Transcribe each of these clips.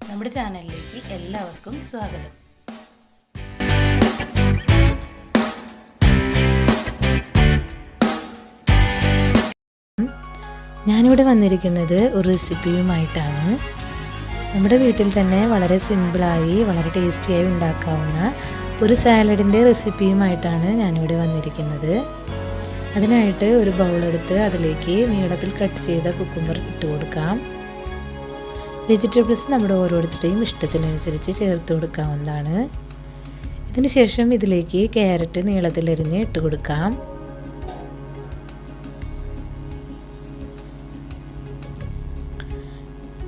നമ്മുടെ ചാനലിലേക്ക് എല്ലാവർക്കും സ്വാഗതം. ഞാനിവിടെ വന്നിരിക്കുന്നത് ഒരു റെസിപ്പിയുമായിട്ടാണ്. നമ്മുടെ വീട്ടിൽ തന്നെ വളരെ സിമ്പിളായി വളരെ ടേസ്റ്റിയായി ഉണ്ടാക്കാവുന്ന ഒരു സാലഡിൻ്റെ റെസിപ്പിയുമായിട്ടാണ് ഞാനിവിടെ വന്നിരിക്കുന്നത്. അതിനായിട്ട് ഒരു ബൗളെടുത്ത് അതിലേക്ക് നീളത്തിൽ കട്ട് ചെയ്ത കുക്കുംബർ ഇട്ട് കൊടുക്കാം. വെജിറ്റബിൾസ് നമ്മുടെ ഓരോരുത്തരുടെയും ഇഷ്ടത്തിനനുസരിച്ച് ചേർത്ത് കൊടുക്കാവുന്നതാണ്. ഇതിന് ശേഷം ഇതിലേക്ക് ക്യാരറ്റ് നീളത്തിലരിഞ്ഞ് ഇട്ട് കൊടുക്കാം.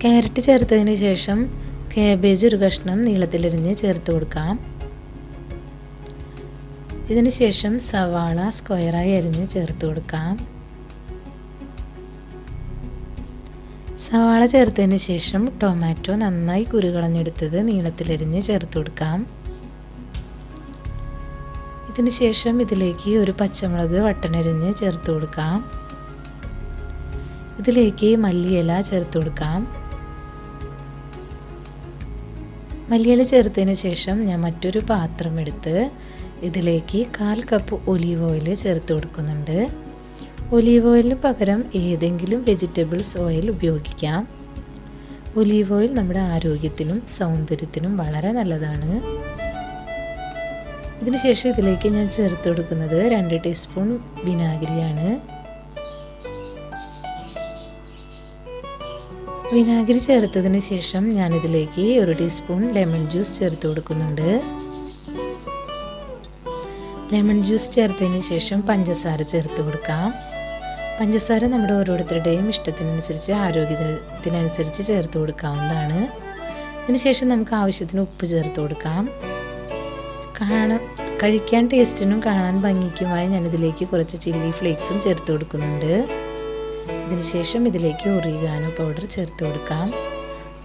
ക്യാരറ്റ് ചേർത്തതിന് ശേഷം കാബേജ് ഒരു കഷ്ണം നീളത്തിലരിഞ്ഞ് ചേർത്ത് കൊടുക്കാം. ഇതിന് ശേഷം സവാള സ്ക്വയറായി അരിഞ്ഞ് ചേർത്ത് കൊടുക്കാം. സവാള ചേർത്തതിന് ശേഷം ടൊമാറ്റോ നന്നായി കുരുകളഞ്ഞെടുത്തത് നീളത്തിലരിഞ്ഞ് ചേർത്ത് കൊടുക്കാം. ഇതിന് ശേഷം ഇതിലേക്ക് ഒരു പച്ചമുളക് വട്ടനരിഞ്ഞ് ചേർത്ത് കൊടുക്കാം. ഇതിലേക്ക് മല്ലിയില ചേർത്ത് കൊടുക്കാം. മല്ലിയില ചേർത്തതിന് ശേഷം ഞാൻ മറ്റൊരു പാത്രം എടുത്ത് ഇതിലേക്ക് 1/4 കപ്പ് ഒലീവ് ഓയിൽ ചേർത്ത് കൊടുക്കുന്നുണ്ട്. ഒലീവ് ഓയിലിന് പകരം ഏതെങ്കിലും വെജിറ്റബിൾസ് ഓയിൽ ഉപയോഗിക്കാം. ഒലീവ് ഓയിൽ നമ്മുടെ ആരോഗ്യത്തിനും സൗന്ദര്യത്തിനും വളരെ നല്ലതാണ്. ഇതിനുശേഷം ഇതിലേക്ക് ഞാൻ ചേർത്ത് കൊടുക്കുന്നത് 2 ടീസ്പൂൺ വിനാഗിരിയാണ്. വിനാഗിരി ചേർത്തതിന് ശേഷം ഞാനിതിലേക്ക് 1 ടീസ്പൂൺ ലെമൺ ജ്യൂസ് ചേർത്ത് കൊടുക്കുന്നുണ്ട്. ലെമൺ ജ്യൂസ് ചേർത്തതിന് ശേഷം പഞ്ചസാര ചേർത്ത് കൊടുക്കാം. പഞ്ചസാര നമ്മുടെ ഓരോരുത്തരുടെയും ഇഷ്ടത്തിനനുസരിച്ച് ആരോഗ്യത്തിനനുസരിച്ച് ചേർത്ത് കൊടുക്കാവുന്നതാണ്. അതിനുശേഷം നമുക്ക് ആവശ്യത്തിന് ഉപ്പ് ചേർത്ത് കൊടുക്കാം. കഴിക്കാൻ ടേസ്റ്റിനും കാണാൻ ഭംഗിക്കുമായി ഞാനിതിലേക്ക് കുറച്ച് ചില്ലി ഫ്ലേക്സും ചേർത്ത് കൊടുക്കുന്നുണ്ട്. ഇതിനുശേഷം ഇതിലേക്ക് ഒറിഗാനോ പൗഡർ ചേർത്ത് കൊടുക്കാം.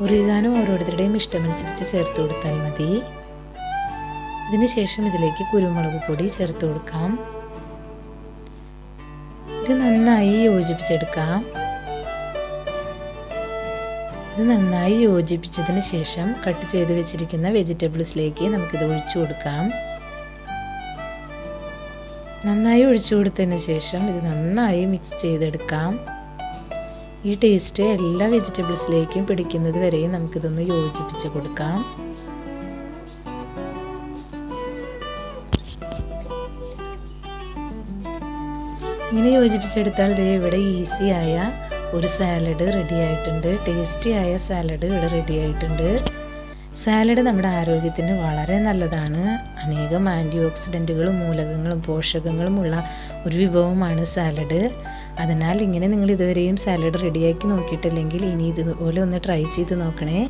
ഒറിഗാനോ ഓരോരുത്തരുടെയും ഇഷ്ടമനുസരിച്ച് ചേർത്ത് കൊടുത്താൽ മതി. ഇതിനുശേഷം ഇതിലേക്ക് കുരുമുളക് പൊടി ചേർത്ത് കൊടുക്കാം. ഇത് നന്നായി യോജിപ്പിച്ചെടുക്കാം. ഇത് നന്നായി യോജിപ്പിച്ചതിന് ശേഷം കട്ട് ചെയ്ത് വെച്ചിരിക്കുന്ന വെജിറ്റബിൾസിലേക്ക് നമുക്കിത് ഒഴിച്ചു കൊടുക്കാം. നന്നായി ഒഴിച്ചു കൊടുത്തതിന് ശേഷം ഇത് നന്നായി മിക്സ് ചെയ്തെടുക്കാം. ഈ ടേസ്റ്റ് എല്ലാ വെജിറ്റബിൾസിലേക്കും പിടിക്കുന്നത് വരെയും നമുക്കിതൊന്ന് യോജിപ്പിച്ച് കൊടുക്കാം. ഇങ്ങനെ യോജിപ്പിച്ചെടുത്താൽ ഇവിടെ ഈസിയായ ഒരു സാലഡ് റെഡി ആയിട്ടുണ്ട്. ടേസ്റ്റിയായ സാലഡ് ഇവിടെ റെഡി ആയിട്ടുണ്ട്. സാലഡ് നമ്മുടെ ആരോഗ്യത്തിന് വളരെ നല്ലതാണ്. അനേകം ആൻറ്റി ഓക്സിഡൻറ്റുകളും മൂലകങ്ങളും പോഷകങ്ങളും ഉള്ള ഒരു വിഭവമാണ് സാലഡ്. അതിനാൽ ഇങ്ങനെ നിങ്ങൾ ഇതുവരെയും സാലഡ് റെഡിയാക്കി നോക്കിയിട്ടില്ലെങ്കിൽ ഇനി ഇതുപോലെ ഒന്ന് ട്രൈ ചെയ്ത് നോക്കണേ.